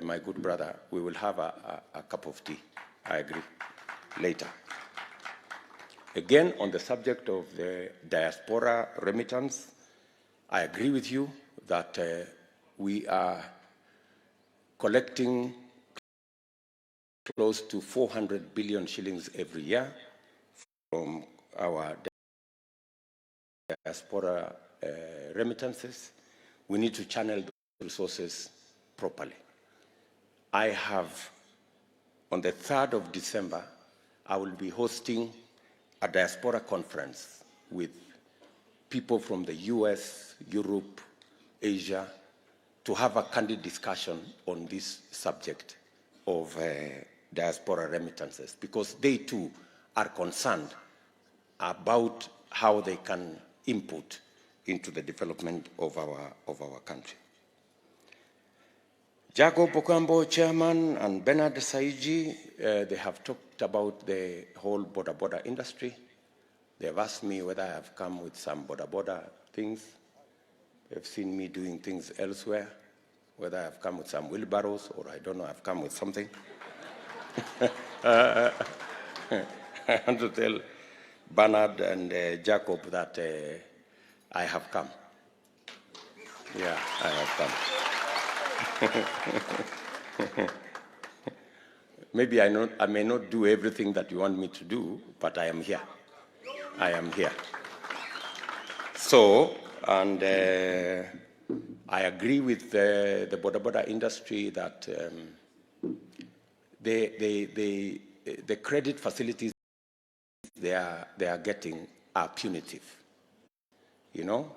my good brother, we will have a cup of tea. I agree. Later. Again, on the subject of the diaspora remittance, I agree with you that we are collecting close to 400 billion shillings every year from our diaspora remittances. We need to channel those resources properly. I have, on the 3rd of December, I will be hosting a diaspora conference with people from the US, Europe, Asia, to have a candid discussion on this subject of diaspora remittances, because they too are concerned about how they can input into the development of our country. Jacob Okambo, Chairman, and Bernard Saiji, they have talked about the whole border industry. They have asked me whether I have come with some border things. They've seen me doing things elsewhere, whether I have come with some wheelbarrows or I don't know, I've come with something. I want to tell Bernard and Jacob that I have come. Yeah, I have come. Maybe I may not do everything that you want me to do, but I am here. I am here. So, and I agree with the border industry that the credit facilities they are getting are punitive. You know,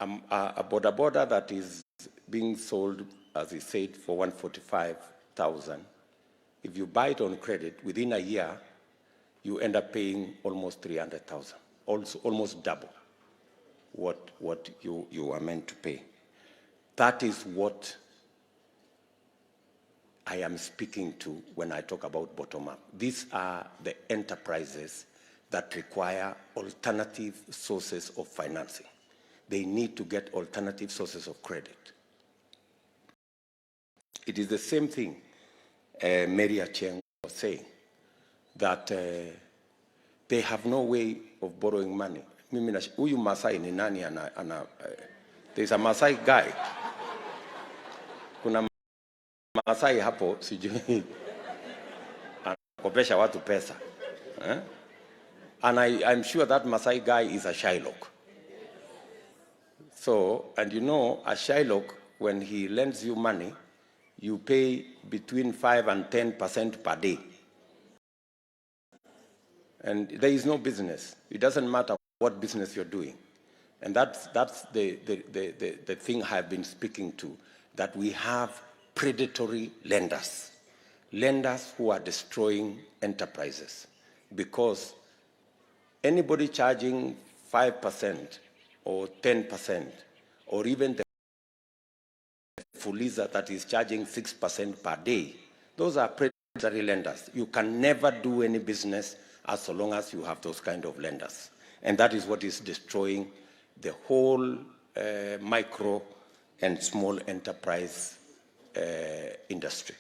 a border that is being sold, as he said, for 145,000. If you buy it on credit, within a year, you end up paying almost 300,000, also almost double what you are meant to pay. That is what I am speaking to when I talk about bottom-up. These are the enterprises that require alternative sources of financing. They need to get alternative sources of credit. It is the same thing Mary Acheng was saying, that they have no way of borrowing money. Huyu Masai ni nani there's a Masai guy. Kuna Masai hapo sijui anakopesha watu pesa. And I'm sure that Masai guy is a Shylock. So, and you know, a Shylock, when he lends you money, you pay between 5 and 10% per day. And there is no business. It doesn't matter what business you're doing. And that's the thing I've been speaking to, that we have predatory lenders. Lenders who are destroying enterprises. Because anybody charging 5% or 10%, or even the Fuliza that is charging 6% per day, those are predatory lenders. You can never do any business as long as you have those kind of lenders. And that is what is destroying the whole micro and small enterprise industry.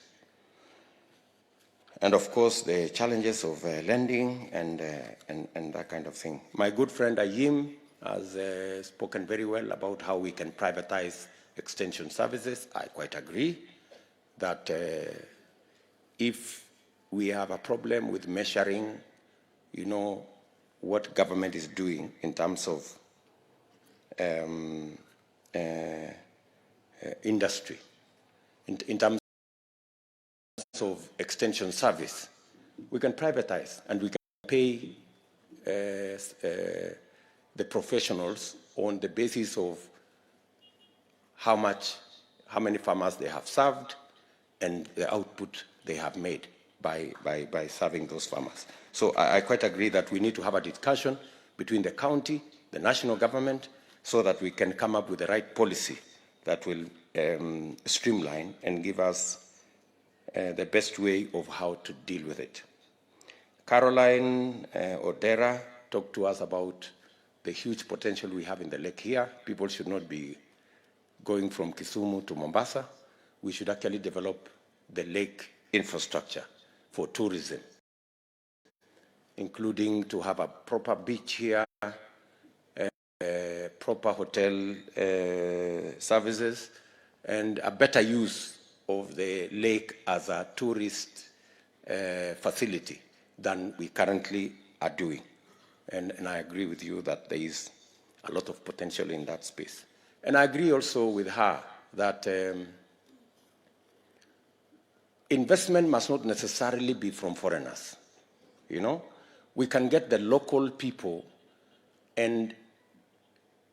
And of course, the challenges of lending and that kind of thing. My good friend Ayim has spoken very well about how we can privatize extension services. I quite agree that if we have a problem with measuring, you know, what government is doing in terms of industry, in terms of extension service, we can privatize and we can pay the professionals on the basis of how many farmers they have served and the output they have made by serving those farmers. So I quite agree that we need to have a discussion between the county, the national government, so that we can come up with the right policy that will streamline and give us the best way of how to deal with it. Caroline Odera talked to us about the huge potential we have in the lake here. People should not be going from Kisumu to Mombasa, we should actually develop the lake infrastructure for tourism, including to have a proper beach here, proper hotel services, and a better use of the lake as a tourist facility than we currently are doing. And I agree with you that there is a lot of potential in that space. And I agree also with her that investment must not necessarily be from foreigners. You know, we can get the local people and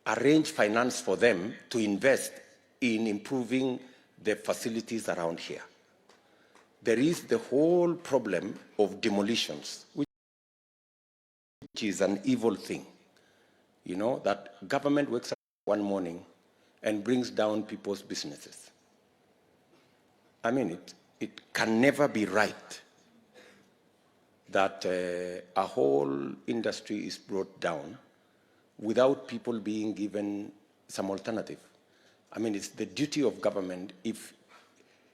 arrange finance for them to invest in improving the facilities around here. There is the whole problem of demolitions, which is an evil thing. You know, that government wakes up one morning and brings down people's businesses. I mean, it can never be right that a whole industry is brought down without people being given some alternative. I mean, it's the duty of government. If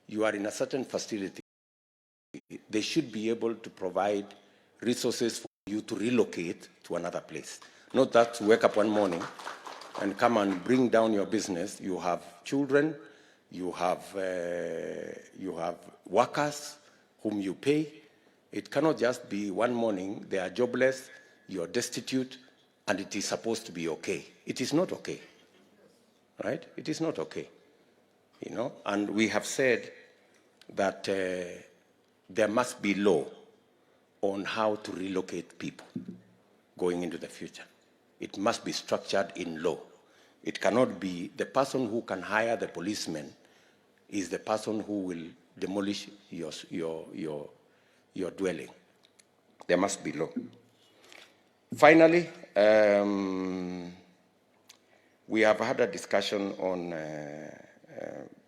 you are in a certain facility, they should be able to provide resources for you to relocate to another place. Not that to wake up one morning and come and bring down your business. You have children, you have workers whom you pay. It cannot just be one morning they are jobless, you are destitute, and it is supposed to be okay. It is not okay, right? It is not okay, you know. And we have said that there must be law on how to relocate people going into the future. It must be structured in law. It cannot be the person who can hire the policeman is the person who will demolish your dwelling. There must be law. Finally, we have had a discussion on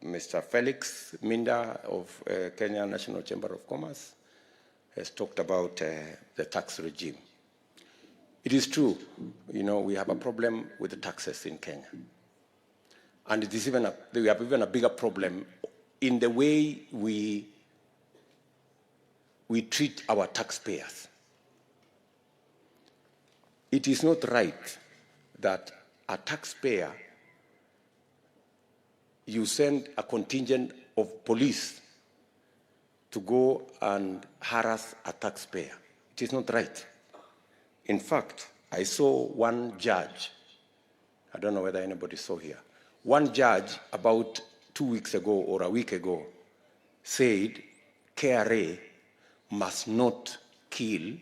Mr. Felix Minda of Kenya National Chamber of Commerce has talked about the tax regime. It is true, you know, we have a problem with the taxes in Kenya. And it is we have even a bigger problem in the way we treat our taxpayers. It is not right that a taxpayer, you send a contingent of police to go and harass a taxpayer. It is not right. In fact, I saw one judge, I don't know whether anybody saw here, one judge about 2 weeks ago or a week ago said KRA must not kill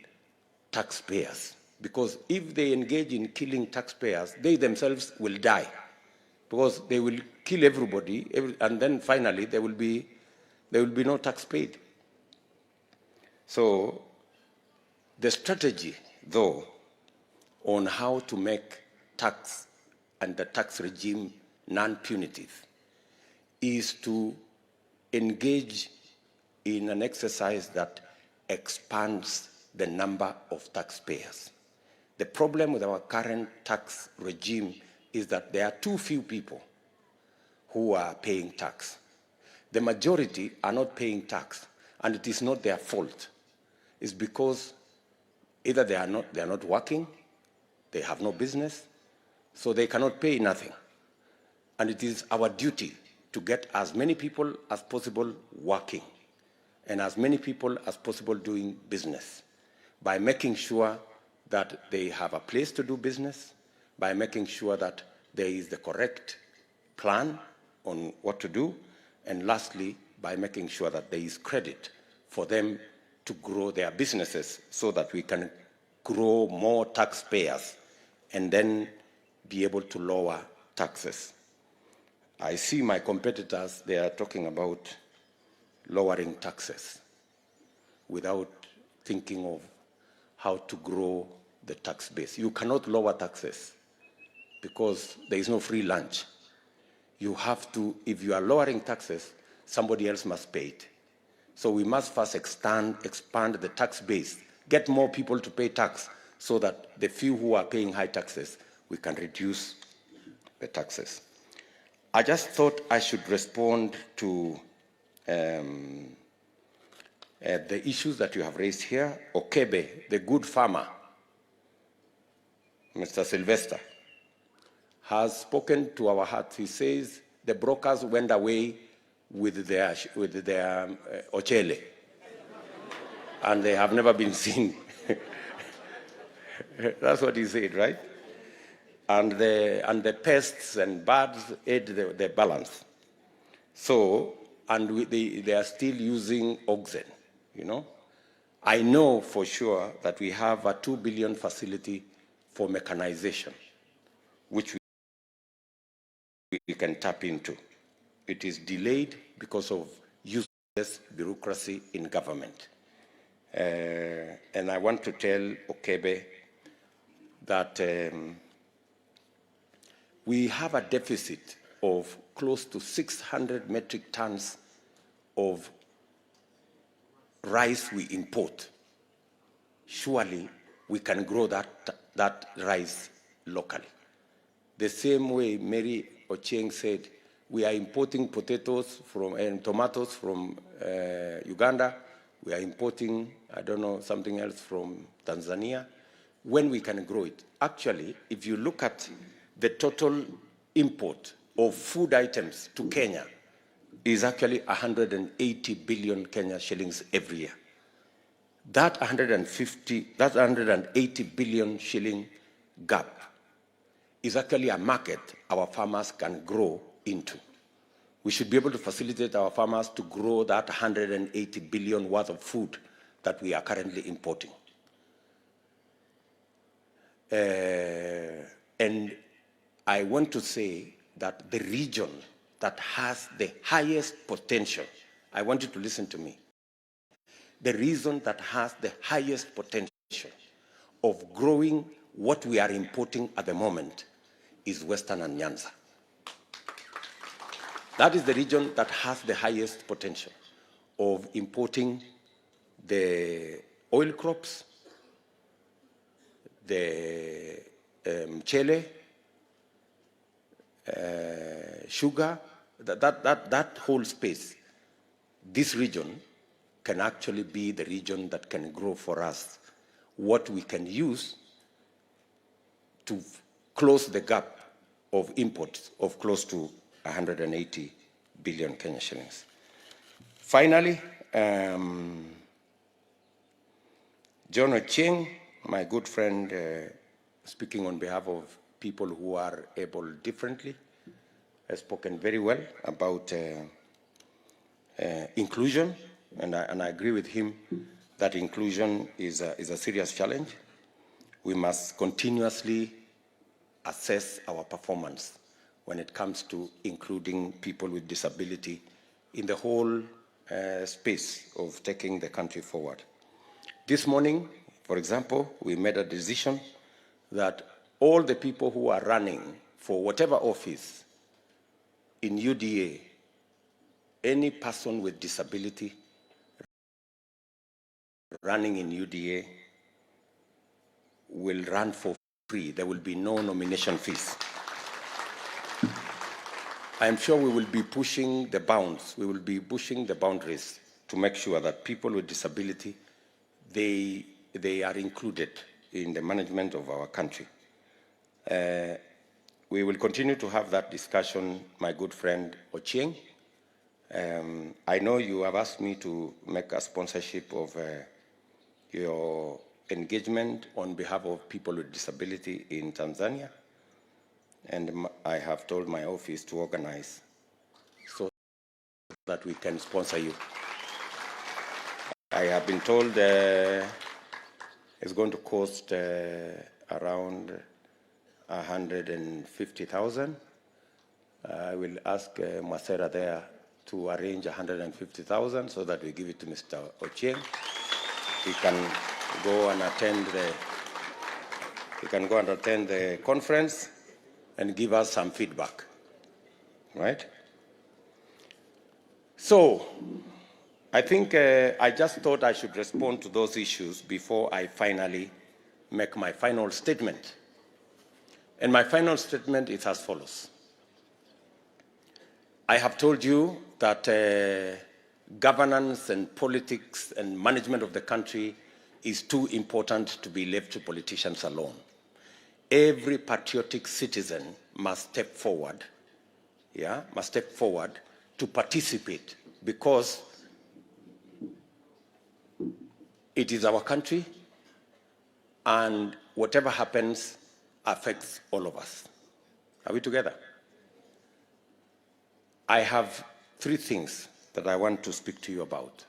taxpayers, because if they engage in killing taxpayers, they themselves will die, because they will kill everybody, and then finally there will be no tax paid. So the strategy, though, on how to make tax and the tax regime non-punitive is to engage in an exercise that expands the number of taxpayers. The problem with our current tax regime is that there are too few people who are paying tax. The majority are not paying tax, and it is not their fault. It's because either they are not working, they have no business, so they cannot pay nothing. And it is our duty to get as many people as possible working and as many people as possible doing business by making sure that they have a place to do business, by making sure that there is the correct plan on what to do, and lastly, by making sure that there is credit for them to grow their businesses so that we can grow more taxpayers and then be able to lower taxes. I see my competitors, they are talking about lowering taxes without thinking of how to grow the tax base. You cannot lower taxes because there is no free lunch. You have to, if you are lowering taxes, somebody else must pay it. So we must first expand the tax base, get more people to pay tax so that the few who are paying high taxes, we can reduce the taxes. I just thought I should respond to the issues that you have raised here. Okebe, the good farmer, Mr. Sylvester, has spoken to our hearts. He says the brokers went away with their ochele, and they have never been seen. That's what he said, right? And the pests and birds ate the balance. So, and they are still using oxen, you know. I know for sure that we have a 2 billion facility for mechanization, which we can tap into. It is delayed because of useless bureaucracy in government. And I want to tell Okebe that we have a deficit of close to 600 metric tons of rice we import. Surely we can grow that rice locally. The same way Mary Ochieng said, we are importing potatoes and tomatoes from Uganda. We are importing, I don't know, something else from Tanzania, when we can grow it. Actually, if you look at the total import of food items to Kenya, is actually 180 billion Kenya shillings every year. That 180 billion shilling gap is actually a market our farmers can grow into. We should be able to facilitate our farmers to grow that 180 billion worth of food that we are currently importing. And I want to say that the region that has the highest potential, I want you to listen to me, the region that has the highest potential of growing what we are importing at the moment is Western and Nyanza. That is the region that has the highest potential of importing the oil crops, the chile, sugar, that whole space. This region can actually be the region that can grow for us what we can use to close the gap of imports of close to 180 billion Kenya shillings. Finally, John Ochieng, my good friend, speaking on behalf of people who are able differently, has spoken very well about inclusion, and I agree with him that inclusion is a serious challenge. We must continuously assess our performance when it comes to including people with disability in the whole space of taking the country forward. This morning, for example, we made a decision that all the people who are running for whatever office in UDA, any person with disability running in UDA will run for free. There will be no nomination fees. I am sure we will be pushing the bounds. We will be pushing the boundaries to make sure that people with disability, they are included in the management of our country. We will continue to have that discussion, my good friend Ochieng. I know you have asked me to make a sponsorship of your engagement on behalf of people with disability in Tanzania. And I have told my office to organize so that we can sponsor you. I have been told it's going to cost around 150,000. I will ask Masera there to arrange 150,000 so that we give it to Mr. Ochieng. He can go and attend the conference and give us some feedback, right? So, I think I just thought I should respond to those issues before I finally make my final statement. And my final statement is as follows. I have told you that governance and politics and management of the country is too important to be left to politicians alone. Every patriotic citizen must step forward, to participate, because it is our country, and whatever happens affects all of us. Are we together? I have three things that I want to speak to you about.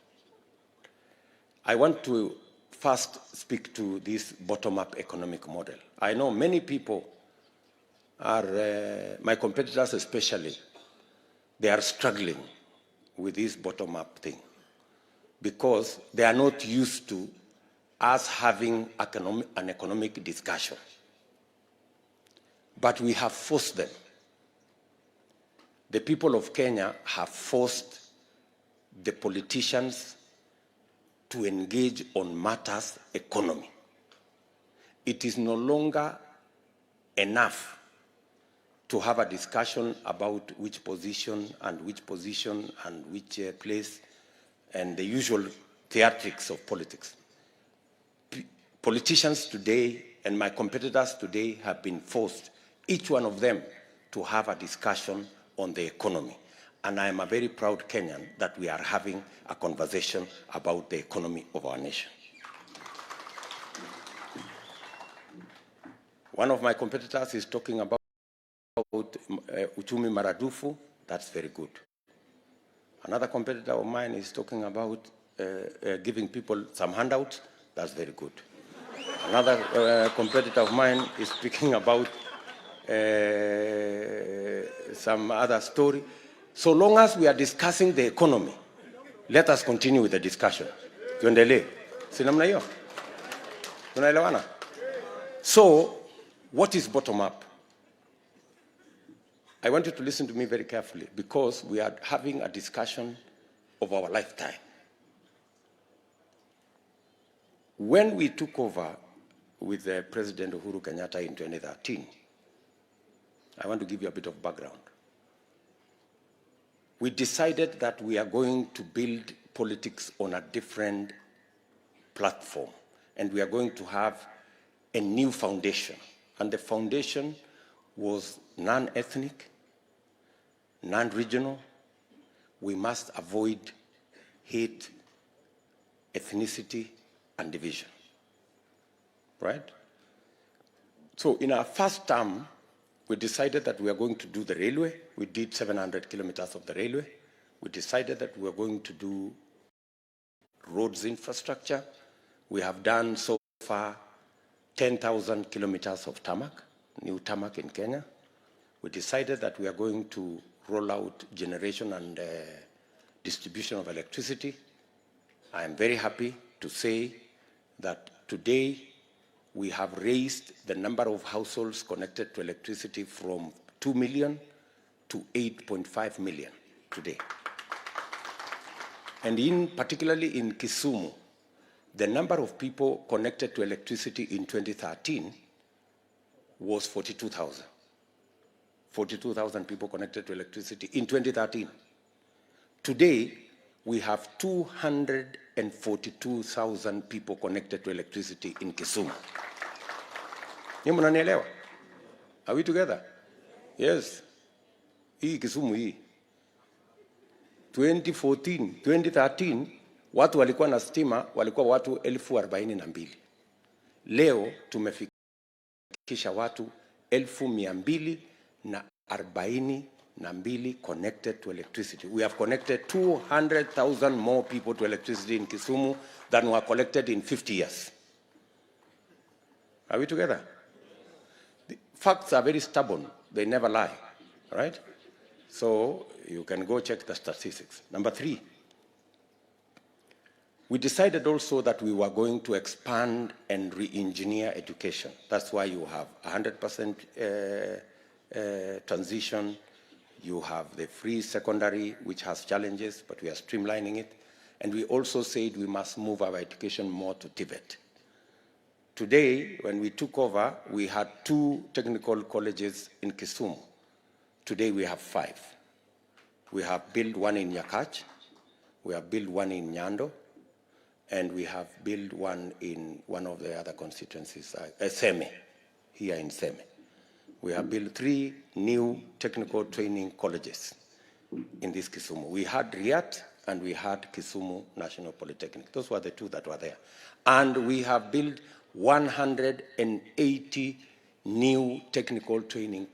I want to first speak to this bottom-up economic model. I know many people are, my competitors especially, they are struggling with this bottom-up thing because they are not used to us having an economic discussion. But we have forced them. The people of Kenya have forced the politicians to engage on matters economy. It is no longer enough to have a discussion about which position and which place and the usual theatrics of politics. Politicians today and my competitors today have been forced, each one of them, to have a discussion on the economy. And I am a very proud Kenyan that we are having a conversation about the economy of our nation. One of my competitors is talking about uchumi maradufu. That's very good. Another competitor of mine is talking about giving people some handouts. That's very good. Another competitor of mine is speaking about some other story. So long as we are discussing the economy, let us continue with the discussion. Tuendelee. Si namna hiyo? Tunaelewana? So, what is bottom up? I want you to listen to me very carefully because we are having a discussion of our lifetime. When we took over with President Uhuru Kenyatta in 2013, I want to give you a bit of background. We decided that we are going to build politics on a different platform, and we are going to have a new foundation. And the foundation was non-ethnic, non-regional. We must avoid hate, ethnicity, and division, right? So in our first term, we decided that we are going to do the railway. We did 700 kilometers of the railway. We decided that we are going to do roads infrastructure. We have done so far 10,000 kilometers of tarmac, new tarmac in Kenya. We decided that we are going to roll out generation and distribution of electricity. I am very happy to say that today we have raised the number of households connected to electricity from 2 million to 8.5 million today. And particularly in Kisumu, the number of people connected to electricity in 2013 was 42,000. 42,000 people connected to electricity in 2013. Today, we have 242,000 people connected to electricity in Kisumu. Are we together? Yes. Hii Kisumu hii. 2013, watu walikuwa na stima, walikuwa watu 42,000. Leo tumefikisha watu 242,000 connected to electricity. We have connected 200,000 more people to electricity in Kisumu than were collected in 50 years. Are we together? The facts are very stubborn. They never lie, right? So you can go check the statistics. Number 3, we decided also that we were going to expand and re-engineer education. That's why you have 100% transition. You have the free secondary, which has challenges, but we are streamlining it. And we also said we must move our education more to Tibet. Today, when we took over, we had 2 technical colleges in Kisumu. Today we have 5. We have built one in Nyakach, we have built one in Nyando, and we have built one in one of the other constituencies, Seme, here in Seme. We have built 3 new technical training colleges in this Kisumu. We had Riyadh and we had Kisumu National Polytechnic. Those were the 2 that were there. And we have built 180 new technical training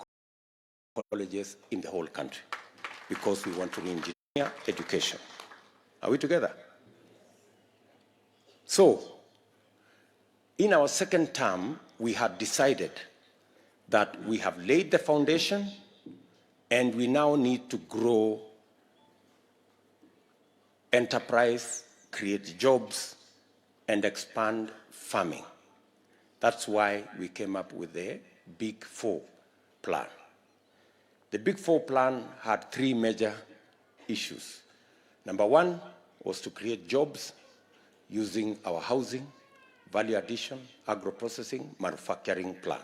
colleges in the whole country because we want to re-engineer education. Are we together? So, in our second term, we had decided that we have laid the foundation and we now need to grow enterprise, create jobs, and expand farming. That's why we came up with the Big 4 plan. The Big 4 plan had 3 major issues. Number 1 was to create jobs using our housing, value addition, agro-processing, manufacturing plan.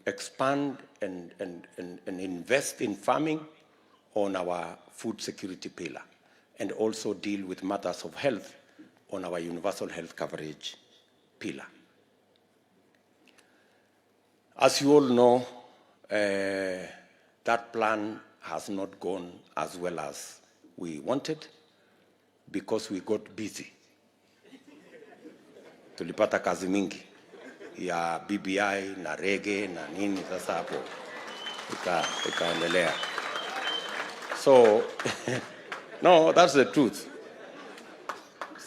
Expand and invest in farming on our food security pillar, and also deal with matters of health on our universal health coverage pillar. As you all know, that plan has not gone as well as we wanted because we got busy. Tulipata kazi mingi ya BBI na rege na nini, sasa hapo ikaendelea. So, no, that's the truth.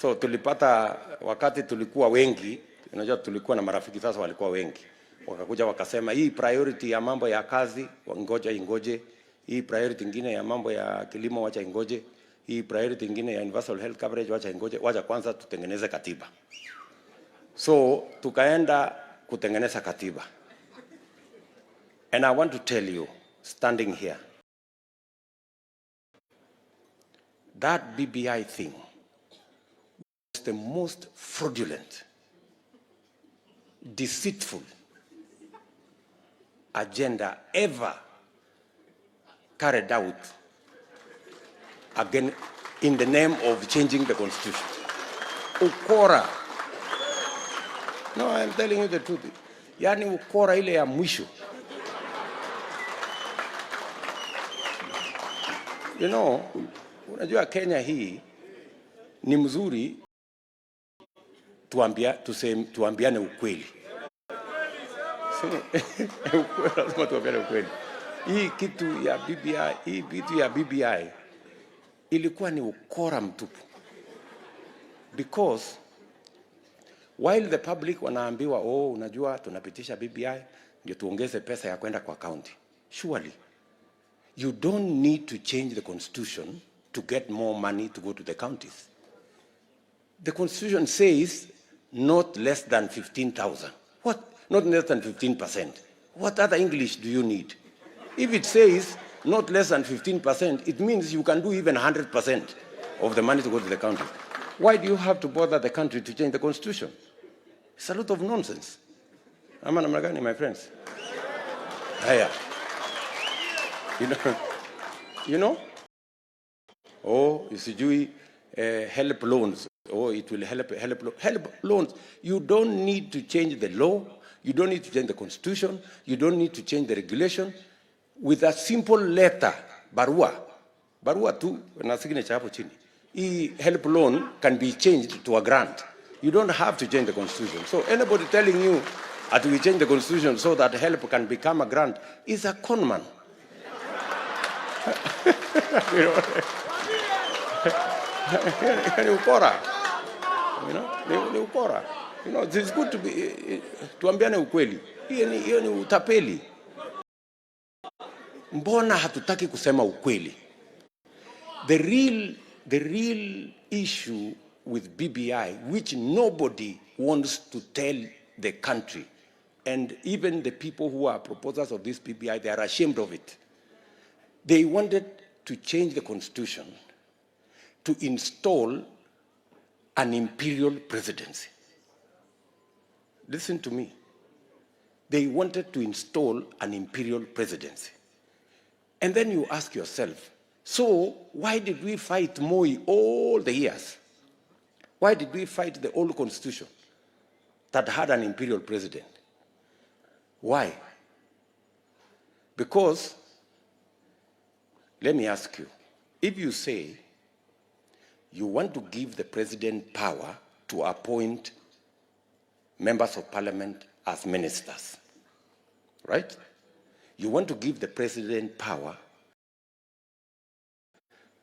So tulipata, wakati tulikuwa wengi, unajua tulikuwa na marafiki sasa walikuwa wengi. Wakakuja wakasema hii priority ya mambo ya kazi ngoja ingoje, hii priority nyingine ya mambo ya kilimo wacha ingoje, hii priority nyingine ya universal health coverage wacha ingoje, wacha kwanza tutengeneze katiba. So tukaenda kutengeneza katiba. And I want to tell you, standing here, that BBI thing was the most fraudulent, deceitful agenda ever carried out again in the name of changing the constitution. Ukora. No, I'm telling you the truth. Yani ukora ile ya mwisho. You know, unajua Kenya hii ni mzuri tuambiane ukweli. Lazima tuambiane ukweli. Hii kitu ya BBI ilikuwa ni ukora mtupu. Because while the public wanaambiwa unajua tunapitisha BBI ndio tuongeze pesa ya kwenda kwa county. Surely you don't need to change the constitution to get more money to go to the counties. The constitution says not less than 15,000. What? Not less than 15%. What other English do you need? If it says not less than 15%, it means you can do even 100% of the money to go to the county. Why do you have to bother the country to change the constitution? It's a lot of nonsense. Ama namna gani, my friends? Haya. You know? Isijui help loans. It will help loans. You don't need to change the law. You don't need to change the constitution. You don't need to change the regulation. With a simple letter, barua tu na signature hapo chini. Help loan can be changed to a grant. You don't have to change the constitution. So anybody telling you that we change the constitution so that help can become a grant is a con man. You know, ni ukora. You know, it's good to be tuambiane ukweli. Hiyo ni utapeli. Mbona hatutaki kusema ukweli? The real issue with BBI, which nobody wants to tell the country, and even the people who are proposers of this BBI, they are ashamed of it. They wanted to change the constitution to install an imperial presidency. Listen to me. They wanted to install an imperial presidency. And then you ask yourself, so why did we fight Moi all the years? Why did we fight the old constitution that had an imperial president? Why? Because, let me ask you, if you say you want to give the president power to appoint members of parliament as ministers, right? You want to give the president power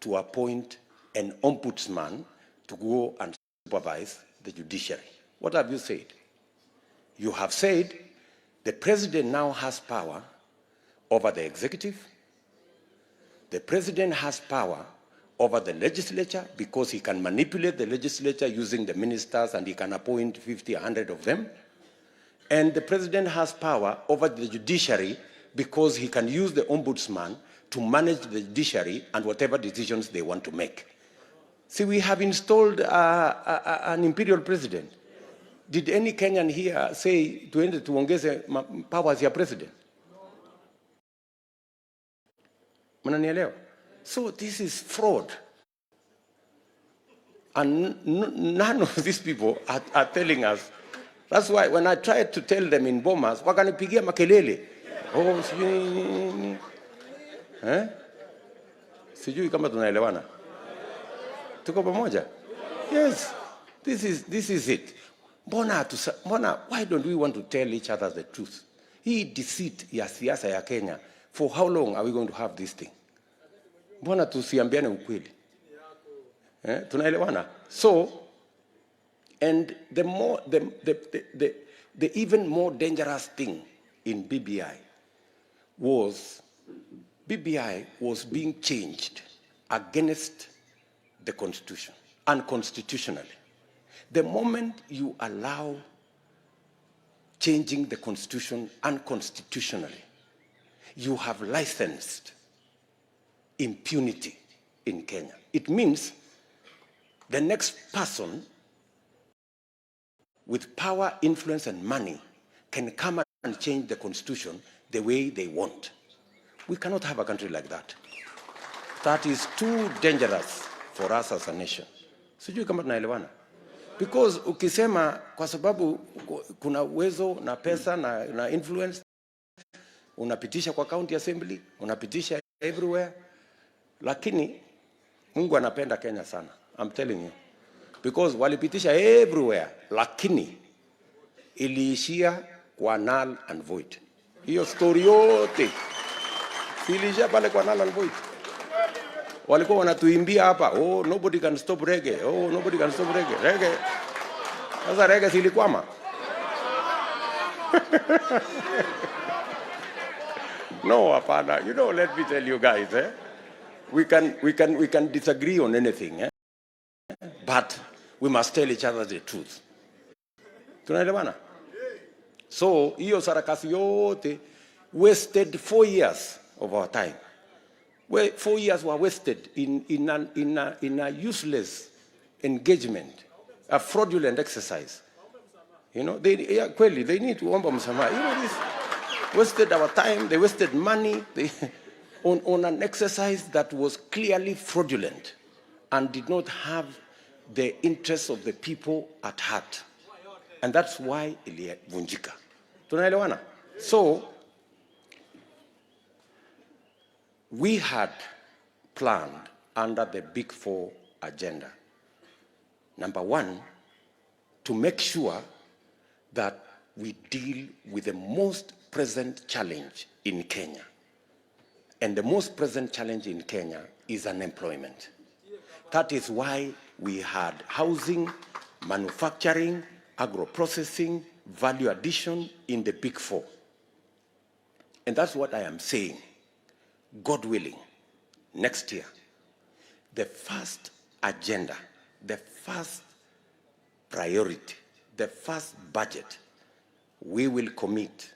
to appoint an ombudsman to go and supervise the judiciary. What have you said? You have said the president now has power over the executive. The president has power over the legislature because he can manipulate the legislature using the ministers and he can appoint 50, 100 of them. And the president has power over the judiciary because he can use the ombudsman to manage the judiciary and whatever decisions they want to make. See, we have installed an imperial president. Did any Kenyan here say tuongeze powers ya president? Mnanielewa? So this is fraud. And none of these people are telling us. That's why when I tried to tell them in Bomas, wakanipigia makelele. Oh, sijui kama tunaelewana. Tuko pamoja? Yes. This is it. Why don't we want to tell each other the truth? Hii deceit ya siasa ya Kenya. For how long are we going to have this thing? Mbona tusiambiane ukweli? Tunaelewana? So, and the even more dangerous thing in BBI was being changed against the Constitution, unconstitutionally. The moment you allow changing the Constitution unconstitutionally, you have licensed impunity in Kenya. It means the next person with power, influence, and money can come and change the Constitution the way they want. We cannot have a country like that. That is too dangerous for us as a nation. Sijui kama tunaelewana. Because ukisema kwa sababu kuna uwezo na pesa na influence, unapitisha kwa county assembly, unapitisha everywhere. Lakini Mungu anapenda Kenya sana. I'm telling you. Because walipitisha everywhere, lakini iliishia kwa null and void. Hiyo story yote iliishia pale kwa null and void. Walikuwa wanatuimbia hapa, oh, nobody can stop reggae. Oh, nobody can stop reggae. Reggae. Sasa reggae silikwama. No, hapana. You know, let me tell you guys, we can disagree on anything, but we must tell each other the truth. Tunaelewana? So, hiyo sarakasi yote wasted 4 years of our time. 4 years were wasted in a useless engagement, a fraudulent exercise. You know, they need to omba msamaha. You know, this wasted our time, they wasted money on an exercise that was clearly fraudulent and did not have the interests of the people at heart. And that's why ilivunjika. Tunaelewana? So, we had planned under the Big Four agenda. Number one, to make sure that we deal with the most present challenge in Kenya. And the most present challenge in Kenya is unemployment. That is why we had housing, manufacturing, agro-processing, value addition in the Big Four. And that's what I am saying. God willing, next year, the first agenda, the first priority, the first budget, we will commit,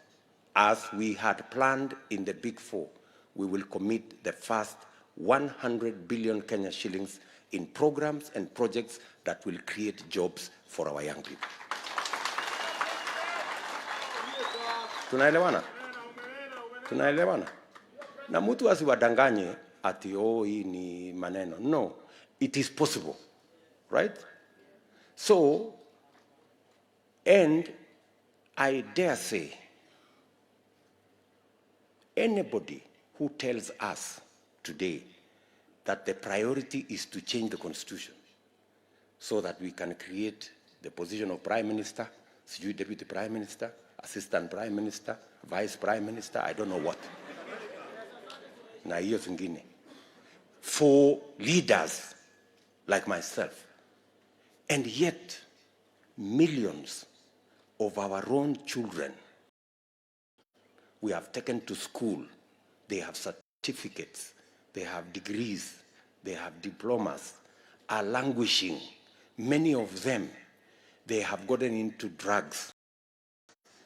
as we had planned in the Big Four, we will commit the first 100 billion Kenya shillings in programs and projects that will create jobs for our young people. Tunaelewana? Tunaelewana? Na mtu asiwadanganye ati hii ni maneno. No, it is possible, right? So, and I dare say, anybody who tells us today that the priority is to change the constitution so that we can create the position of prime minister, deputy prime minister, assistant prime minister, vice prime minister, I don't know what. Na hiyo zingine. For leaders like myself. And yet, millions of our own children we have taken to school. They have certificates, they have degrees, they have diplomas, are languishing. Many of them, they have gotten into drugs.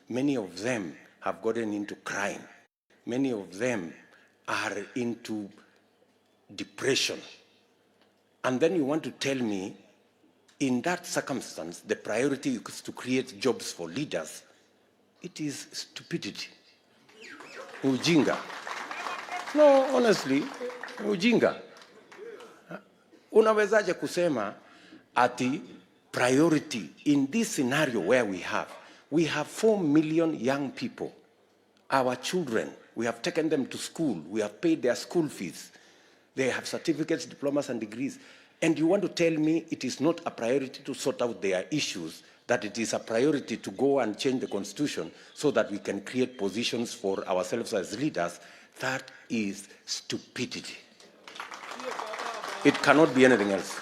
Many of them have gotten into crime. Many of them are into depression. And then you want to tell me, in that circumstance, the priority is to create jobs for leaders. It is stupidity. Ujinga. No, honestly, ujinga. Unawezaje kusema ati priority in this scenario where we have 4 million young people, our children, we have taken them to school, we have paid their school fees, they have certificates, diplomas and degrees, and you want to tell me it is not a priority to sort out their issues, that it is a priority to go and change the constitution so that we can create positions for ourselves as leaders? That is stupidity. It cannot be anything else.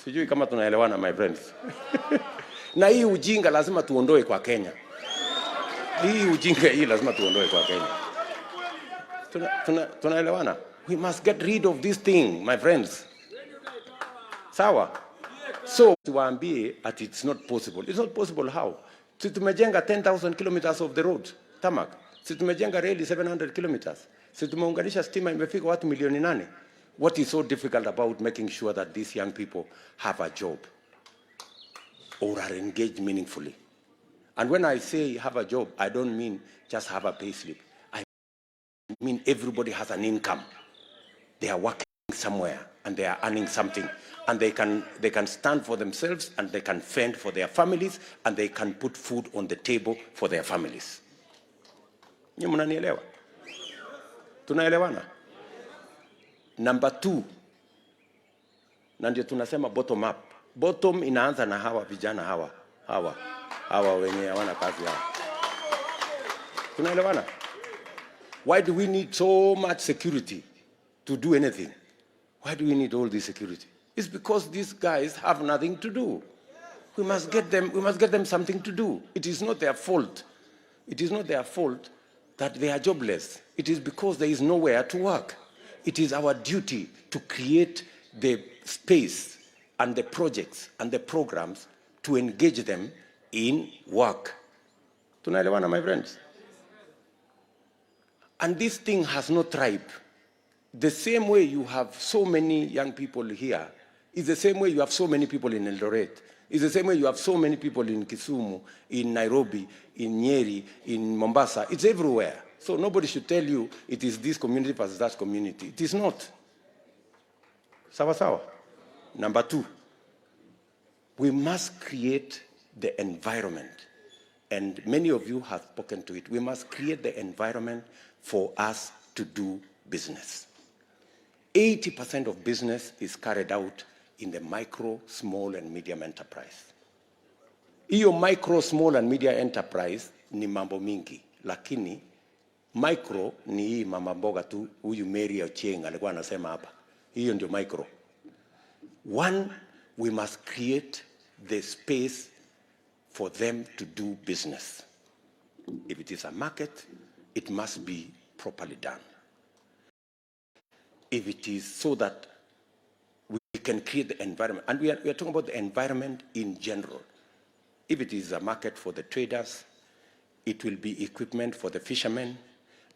Sijui kama tunaelewana, my friends. Na hii ujinga lazima tuondoe kwa Kenya. Hii ujinga hii lazima tuondoe kwa Kenya. Tunaelewana? We must get rid of this thing, my friends. Sawa? So, tuwaambie that it's not possible. It's not possible how? Si tumejenga 10,000 kilometers of the road, tarmac. Si tumejenga reli 700 kilometers. Si tumeunganisha stima imefika watu milioni 8. What is so difficult about making sure that these young people have a job or are engaged meaningfully? And when I say have a job, I don't mean just have a pay slip. I mean everybody has an income. They are working somewhere and they are earning something, and they can stand for themselves, and they can fend for their families, and they can put food on the table for their families. Nyinyi mnanielewa? Tunaelewana? Number 2, na ndio tunasema bottom up. Bottom inaanza na hawa vijana hawa wenye hawana kazi hawa. Tunaelewana? Why do we need so much security to do anything? Why do we need all this security? It's because these guys have nothing to do. We must get them something to do. It is not their fault. It is not their fault that they are jobless. It is because there is nowhere to work. It is our duty to create the space and the projects and the programs to engage them in work. Tunaelewana, my friends? And this thing has no tribe. The same way you have so many young people here is the same way you have so many people in Eldoret. It's the same way you have so many people in Kisumu, in Nairobi, in Nyeri, in Mombasa. It's everywhere. So nobody should tell you it is this community versus that community. It is not. Sawa sawa. Number 2, we must create the environment. And many of you have spoken to it. We must create the environment for us to do business. 80% of business is carried out in the micro, small, and medium enterprise. Hiyo micro, small, and medium enterprise ni mambo mingi, lakini micro ni hii mama mboga tu, huyu Mary Ochieng alikuwa anasema hapa. Hiyo ndio micro. 1, we must create the space for them to do business. If it is a market, it must be properly done. If it is so that we can create the environment, and we are talking about the environment in general. If it is a market for the traders, it will be equipment for the fishermen,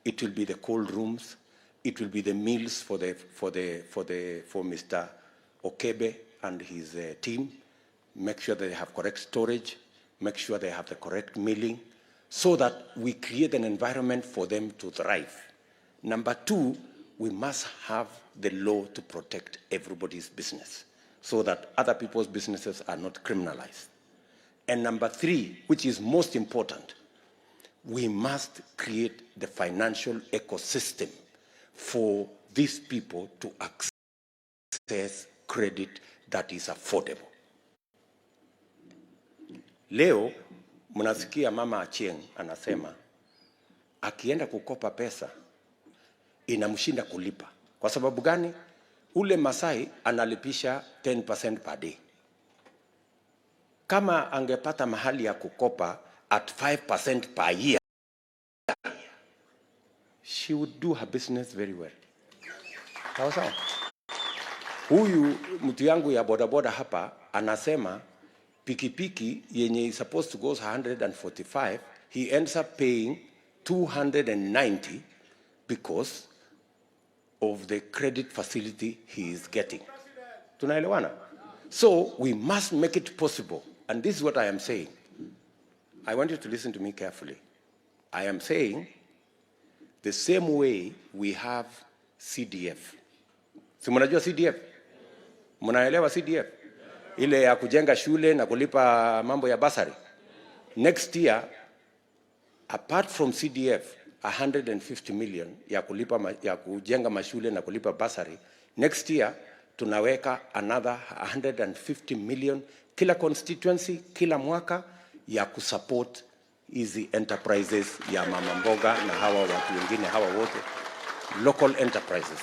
it will be the cold rooms, it will be the meals for Mr. Okebe and his team. Make sure that they have correct storage, make sure they have the correct milling, so that we create an environment for them to thrive. Number two, we must have the law to protect everybody's business so that other people's businesses are not criminalized. And number three, which is most important, we must create the financial ecosystem for these people to access credit that is affordable. Leo, mnasikia Mama Achieng anasema, akienda kukopa pesa, inamshinda kulipa. Kwa sababu gani? Ule Masai analipisha 10% per day. Kama angepata mahali ya kukopa at 5% per year, she would do her business very well. Sawa sawa. Huyu mtu yangu ya bodaboda hapa anasema pikipiki yenye is supposed to go 145, he ends up paying 290 because of the credit facility he is getting. Tunaelewana? So we must make it possible. And this is what I am saying. I want you to listen to me carefully. I am saying the same way we have CDF. Si mnajua CDF? Mnaelewa CDF? Ile ya kujenga shule na kulipa mambo ya basari. Next year, apart from CDF, 150 million ya kujenga mashule na kulipa basari. Next year, tunaweka another 150 million kila constituency, kila mwaka ya kusupport hizi enterprises ya mama mboga na hawa watu wengine hawa wote. Local enterprises.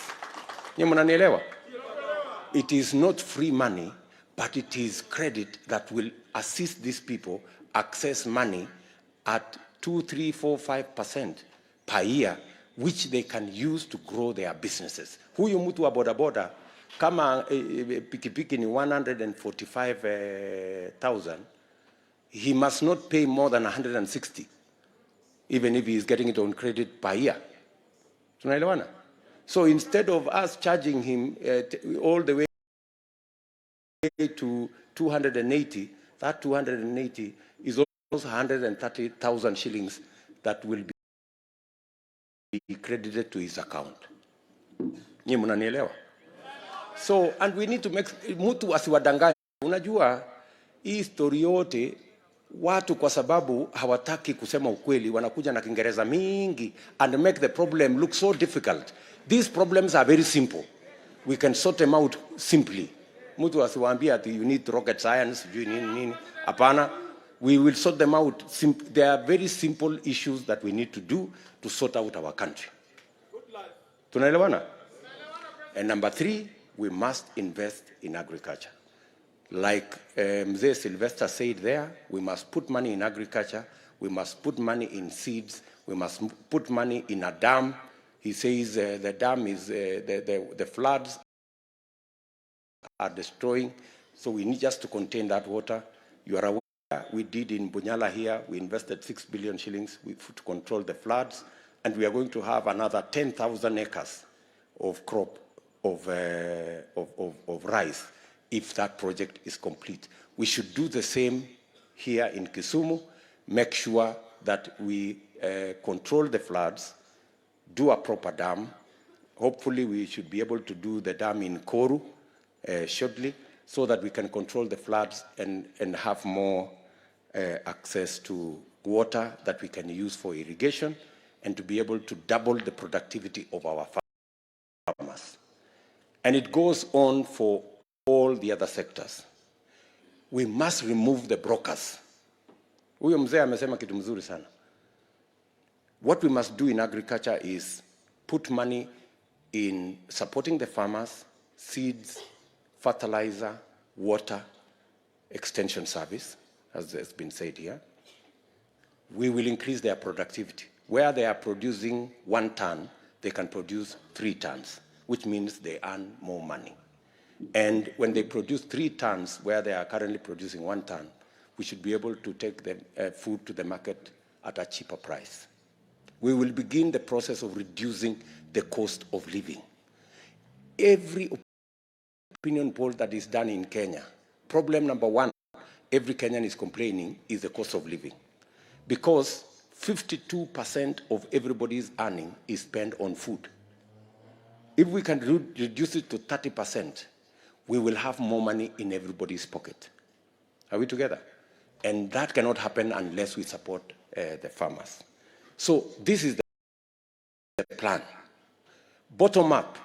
Nyinyi mnanielewa? It is not free money, but it is credit that will assist these people access money at 2, 3, 4, 5% per year, which they can use to grow their businesses. Huyu mtu wa bodaboda, kama pikipiki ni 145,000, he must not pay more than 160, even if he is getting it on credit per year. Tunaelewana? So instead of us charging him all the way to 280, that 280 is almost 130,000 shillings that will be credited to his account. Nyinyi mnanielewa? So, and we need to make, mtu asiwadanganye. Unajua, hii story yote, watu kwa sababu hawataki kusema ukweli, wanakuja na Kiingereza mingi and make the problem look so difficult. These problems are very simple. We can sort them out simply. Mtu asiwaambia ati you need rocket science, nini. Hapana. We will sort them out. There are very simple issues that we need to do to sort out our country. Tunaelewana? And number three, we must invest in agriculture. Like Mzee Sylvester said there, we must put money in agriculture, we must put money in seeds, we must put money in a dam. He says the dam is, the floods are destroying, so we need just to contain that water. You are aware, we did in Bunyala here, we invested 6 billion shillings to control the floods, and we are going to have another 10,000 acres of crop of rice if that project is complete. We should do the same here in Kisumu, make sure that we control the floods, do a proper dam. Hopefully we should be able to do the dam in Koru shortly so that we can control the floods and have more access to water that we can use for irrigation and to be able to double the productivity of our farmers. And it goes on for all the other sectors. We must remove the brokers. Huyo mzee amesema kitu mzuri sana. What we must do in agriculture is put money in supporting the farmers, seeds, fertilizer, water, extension service, as has been said here. We will increase their productivity. Where they are producing 1 ton, they can produce 3 tons, which means they earn more money. And when they produce 3 tons, where they are currently producing 1 ton, we should be able to take the food to the market at a cheaper price. We will begin the process of reducing the cost of living. Every opinion poll that is done in Kenya, problem number 1, every Kenyan is complaining, is the cost of living. Because 52% of everybody's earning is spent on food. If we can reduce it to 30%, we will have more money in everybody's pocket. Are we together? And that cannot happen unless we support the farmers. So this is the plan. Bottom up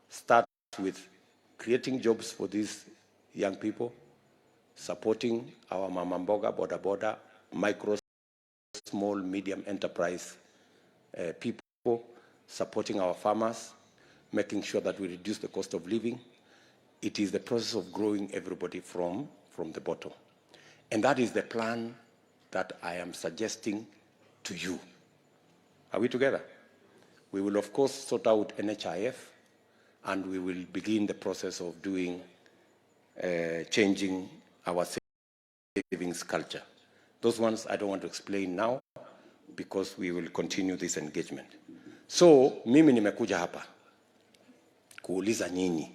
starts with creating jobs for these young people, supporting our mama mboga, boda boda, micro, small, medium enterprise people, supporting our farmers, making sure that we reduce the cost of living. It is the process of growing everybody from the bottom. And that is the plan that I am suggesting to you. Are we together? We will, of course, sort out NHIF, and we will begin the process of doing, changing our savings culture. Those ones I don't want to explain now because we will continue this engagement. So, mimi nimekuja hapa kuuliza nyinyi,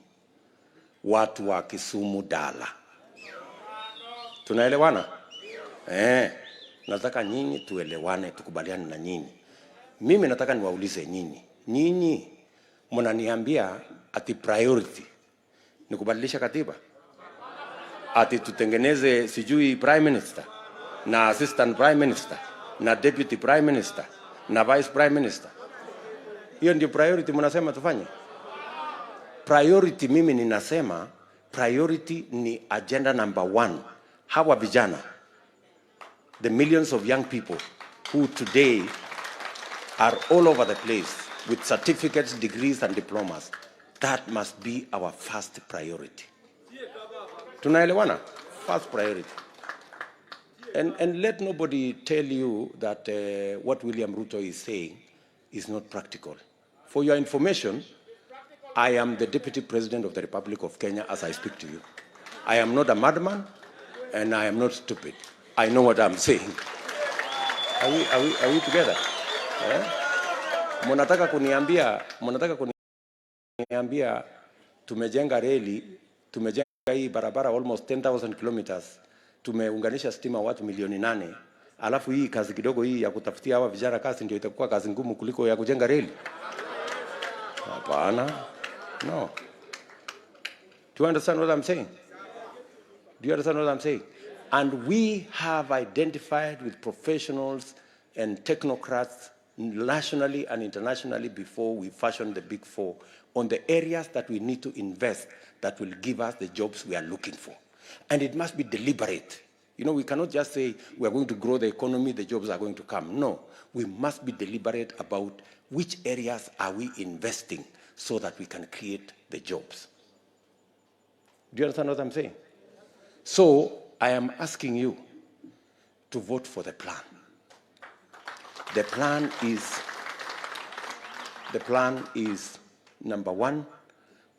watu wa Kisumu Dala. Tunaelewana? Nataka nyinyi tuelewane, tukubaliane na nyinyi. Mimi nataka niwaulize nyinyi. Nyinyi mnaniambia ati priority ni kubadilisha katiba? Ati tutengeneze sijui prime minister na assistant prime minister na deputy prime minister na vice prime minister? Hiyo ndio priority mnasema tufanye? Priority mimi ninasema priority ni agenda number 1. Hawa vijana, the millions of young people who today are all over the place with certificates, degrees and diplomas, that must be our first priority. Tunaelewana? First priority. And let nobody tell you that what William Ruto is saying is not practical. For your information, I am the Deputy President of the Republic of Kenya as I speak to you. I am not a madman and I am not stupid. I know what I'm saying. Are we together? Mnataka kuniambia tumejenga reli, tumejenga hii barabara almost 10,000 kilometers, tumeunganisha stima watu milioni 8, alafu hii kazi kidogo hii ya kutafutia hawa vijana kazi ndio itakuwa kazi ngumu kuliko ya kujenga reli? Hapana. No. Do you understand what I'm saying? Do you understand what I'm saying? And we have identified with professionals and technocrats nationally and internationally before we fashion the Big Four on the areas that we need to invest that will give us the jobs we are looking for. And it must be deliberate. You know, we cannot just say we are going to grow the economy, the jobs are going to come. No, we must be deliberate about which areas are we investing so that we can create the jobs. Do you understand what I'm saying? So I am asking you to vote for the plan. The plan is number 1,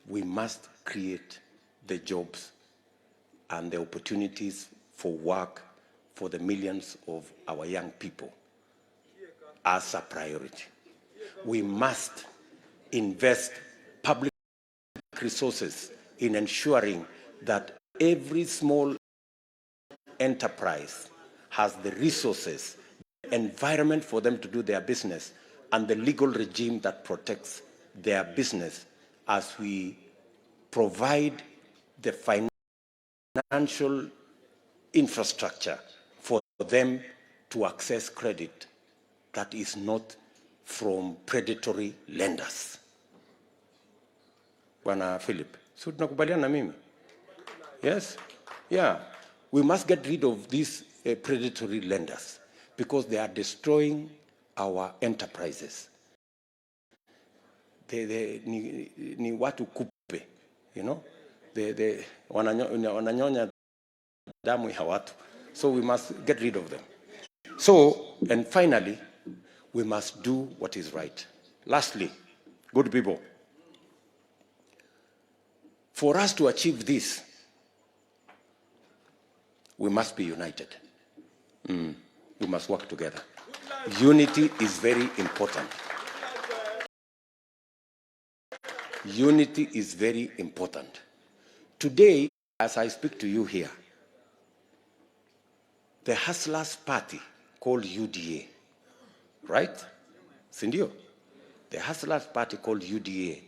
we must create the jobs and the opportunities for work for the millions of our young people as a priority. We must invest public resources in ensuring that every small enterprise has the resources, environment for them to do their business, and the legal regime that protects their business as we provide the financial infrastructure for them to access credit that is not from predatory lenders. Bwana Philip, so tunakubaliana na mimi? Yes? Yeah. We must get rid of these predatory lenders because they are destroying our enterprises. Ni watu kupe, you know? Wananyonya damu ya watu. So we must get rid of them. So, and finally, we must do what is right. Lastly, good people, for us to achieve this, we must be united. We must work together. Unity is very important. Unity is very important. Today, as I speak to you here, the Hustlers Party called UDA right? Sindio? The Hustlers Party called UDA,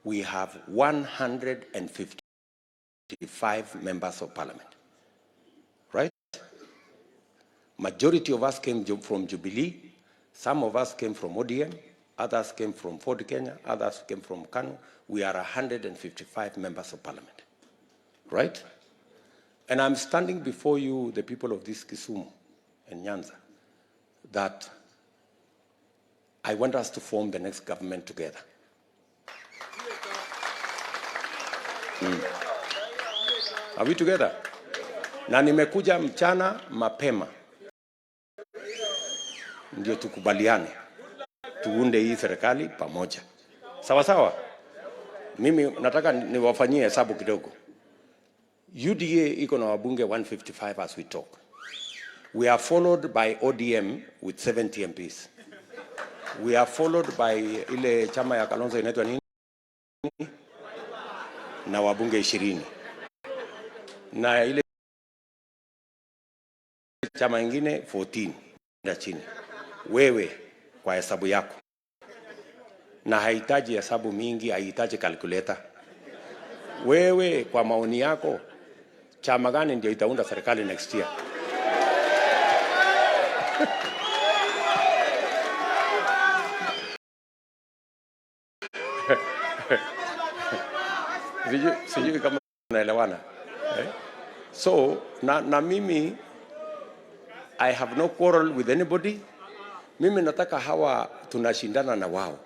we have 155 members of parliament, right? Majority of us came from Jubilee, some of us came from ODM, others came from Ford Kenya, others came from Kanu. We are 155 members of parliament, right? And I'm standing before you, the people of this Kisumu and Nyanza, that I want us to form the next government together. Are we together? Na nimekuja mchana mapema ndio tukubaliane tuunde hii serikali pamoja. Sawa sawa? Mimi nataka niwafanyie hesabu kidogo. UDA iko na wabunge 155 as we talk. We are followed by ODM with 70 MPs. We are followed by ile chama ya Kalonzo inaitwa nini? Na wabunge 20. Na ile chama ingine 14 nda chini. Wewe kwa hesabu yako. Na haihitaji hesabu mingi, haihitaji calculator. Wewe kwa maoni yako, chama gani ndio itaunda serikali next year? Sijui kama tunaelewana. So, na mimi, I have no quarrel with anybody. Mimi nataka hawa tunashindana na wao.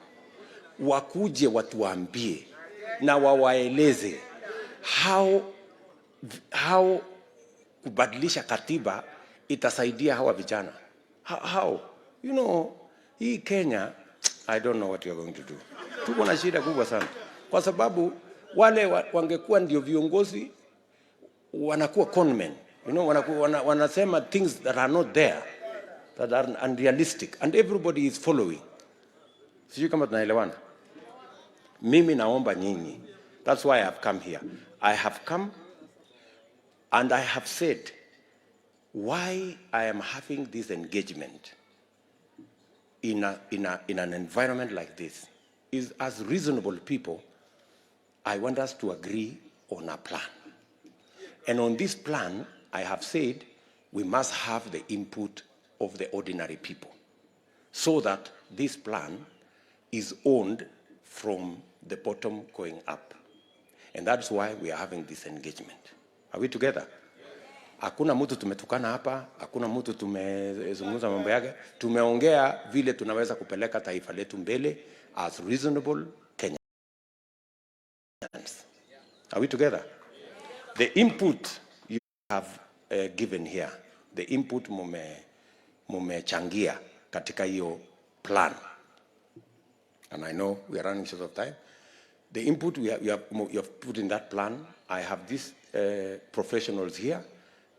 Wakuje watuambie na wawaeleze how kubadilisha katiba itasaidia hawa vijana. How? You know, hii Kenya, I don't know what you're going to do. Tuko na shida kubwa sana. Kwa sababu wale wangekuwa ndio viongozi wanakuwa conmen. You know, wanasema things that are not there, that are unrealistic, and everybody is following. Sijui kama tunaelewana. Mimi naomba nyinyi. That's why I have come here. I have come and I have said why I am having this engagement in an environment like this is, as reasonable people, I want us to agree on a plan. And on this plan, I have said we must have the input of the ordinary people so that this plan is owned from the bottom going up. And that's why we are having this engagement. Are we together? Hakuna mtu tumetukana hapa, hakuna mtu tumezungumza mambo yake. Tumeongea vile tunaweza kupeleka taifa letu mbele as reasonable Kenyans. Are we together? The input you have given here, the input mumechangia katika hiyo plan. And I know we are running short of time. The input you have put in that plan, I have these professionals here.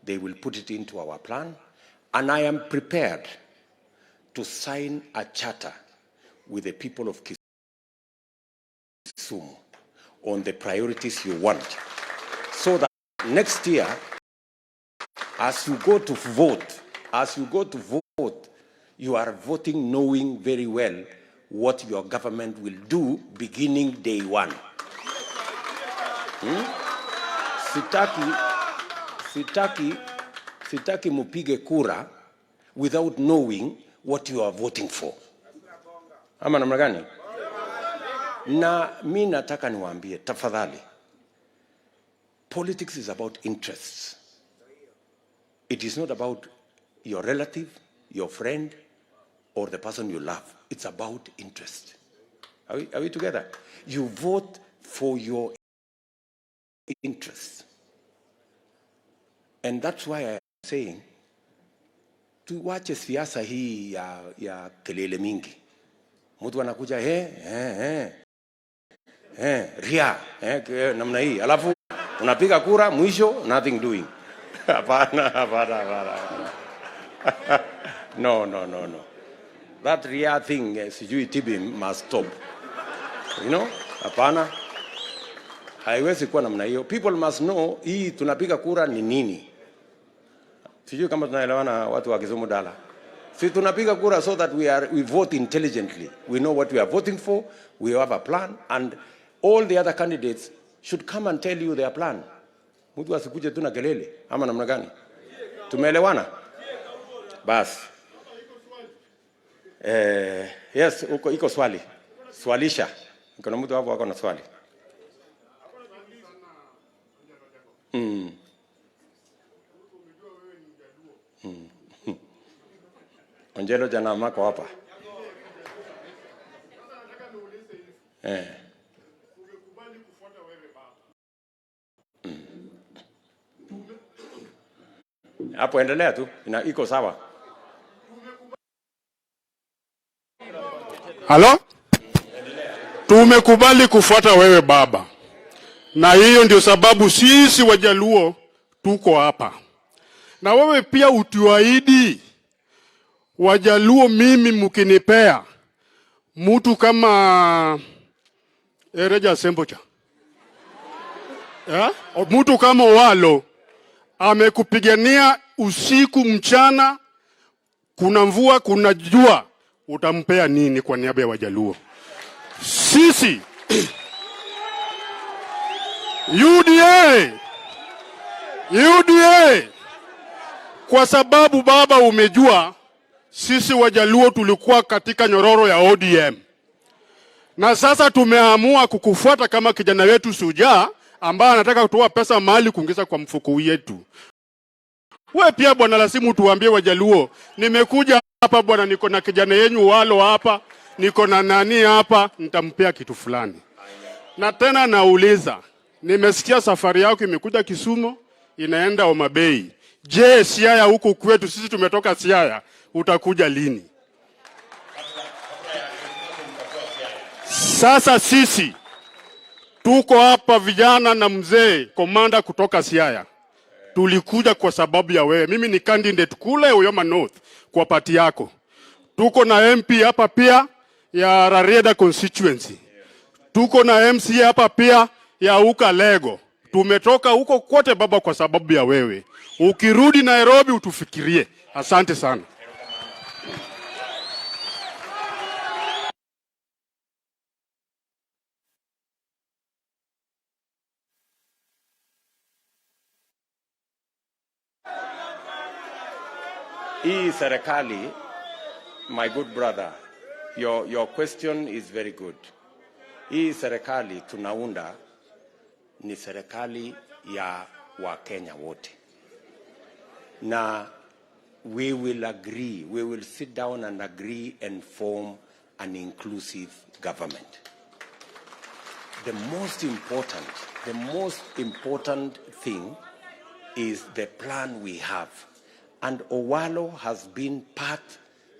They will put it into our plan. And I am prepared to sign a charter with the people of Kisumu on the priorities you want. So that next year, as you go to vote, you are voting knowing very well what your government will do beginning day one. Sitaki mupige kura without knowing what you are voting for. Ama namna gani? Na mimi nataka niwaambie tafadhali. Politics is about interests. It is not about your relative, your friend, or the person you love. It's about interest. Are we together? You vote for your interests. And that's why I'm saying, tuwache siasa hii ya kelele mingi. Mtu anakuja ria namna hii. Alafu unapiga kura mwisho nothing doing. Hapana. No. That ria thing, sijui tibi must stop. You know? Hapana. Haiwezi kuwa namna hiyo. People must know hii tunapiga kura ni nini. Sijui kama tunaelewana watu wa Kisumu dala. Si tunapiga kura so that we vote intelligently. We know what we are voting for. We have a plan, and all the other candidates should come and tell you their plan. Mtu asikuje tu na kelele ama namna gani? Tumeelewana? Bas. Yes, iko swali. Swalisha. Kuna mtu hapo wako na swali. Angelo jana mako hapa. Hapo endelea tu, iko sawa. Halo? Tumekubali kufuata wewe baba. Na hiyo ndio sababu sisi Wajaluo tuko hapa. Na wewe pia utuahidi Wajaluo, mimi mkinipea mtu kama Ereja Sembocha. Mtu kama Walo amekupigania usiku mchana, kuna mvua kuna jua, utampea nini kwa niaba ya Wajaluo? Sisi UDA, kwa sababu baba umejua sisi Wajaluo tulikuwa katika nyororo ya ODM, na sasa tumeamua kukufuata kama kijana wetu Shujaa ambaye anataka kutoa pesa mahali kuingiza kwa mfuko wetu. Wewe pia bwana, lazima tuambie Wajaluo, nimekuja hapa bwana, niko na kijana yenu Walo hapa, niko na nani hapa, nitampea kitu fulani. Na tena nauliza, nimesikia safari yako imekuja Kisumu, inaenda Homa Bay. Je, Siaya huko kwetu, sisi tumetoka Siaya, utakuja lini? Sasa sisi tuko hapa vijana na mzee komanda kutoka Siaya. Tulikuja kwa sababu ya wewe. Mimi ni candidate kule Uyoma North kwa party yako. Tuko na MP hapa pia ya Rarieda constituency. Tuko na MC hapa pia ya Uka Lego. Tumetoka huko kote baba kwa sababu ya wewe. Ukirudi Nairobi utufikirie. Asante sana. Hii serikali, my good brother, your question is very good. Hii serikali tunaunda ni serikali ya Wakenya wote. Na we will sit down and agree and form an inclusive government. The most important thing is the plan we have. And Owalo has been part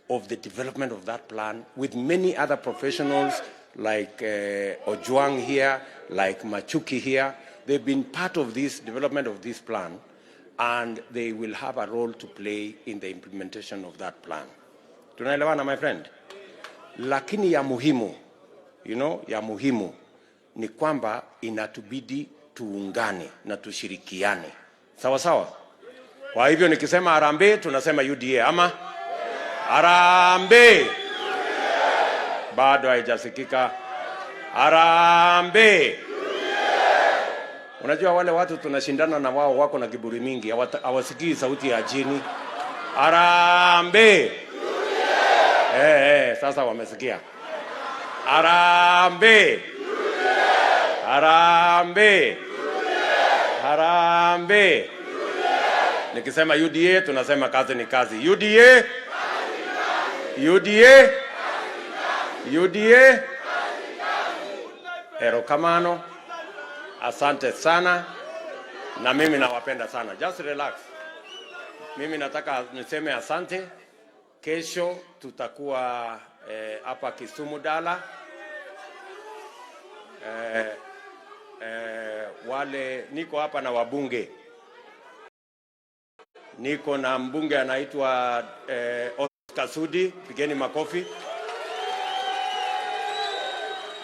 of the development of that plan with many other professionals like Ojuang here, like Machuki here. They've been part of this development of this plan, and they will have a role to play in the implementation of that plan. Tunaelewana, my friend? Lakini ya muhimu, ya muhimu ni kwamba inatubidi tuungane na tushirikiane. Sawa sawa? Kwa hivyo nikisema Harambee, tunasema UDA ama? Harambee! Bado haijasikika. Harambee! Unajua wale watu tunashindana na wao wako na kiburi mingi, hawasikii sauti ya chini. Harambee! Sasa wamesikia. Harambee! Harambee! Harambee! Nikisema UDA tunasema kazi ni kazi. UDA? UDA? UDA? Erokamano. Asante sana. Na mimi nawapenda sana. Just relax. Mimi nataka niseme asante. Kesho tutakuwa hapa Kisumu Dala. Wale niko hapa na wabunge. Niko na mbunge anaitwa Oscar Sudi, pigeni makofi.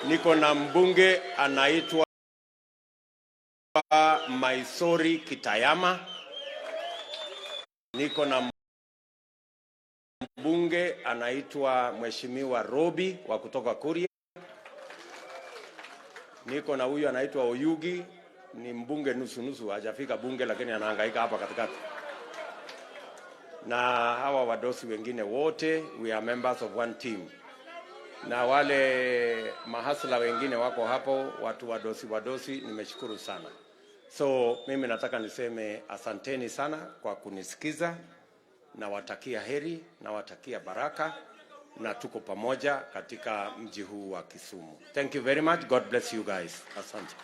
Niko na mbunge anaitwa Maisori Kitayama. Niko na mbunge anaitwa Mheshimiwa Robi wa kutoka Kuria. Niko na huyu anaitwa Oyugi, ni mbunge nusu, hajafika bunge lakini anahangaika hapa katikati. Na hawa wadosi wengine wote, we are members of one team. Na wale mahasla wengine wako hapo, watu wadosi, nimeshukuru sana. So mimi nataka niseme asanteni sana kwa kunisikiza, na watakia heri, na watakia baraka, na tuko pamoja katika mji huu wa Kisumu. Thank you very much. God bless you guys. Asante.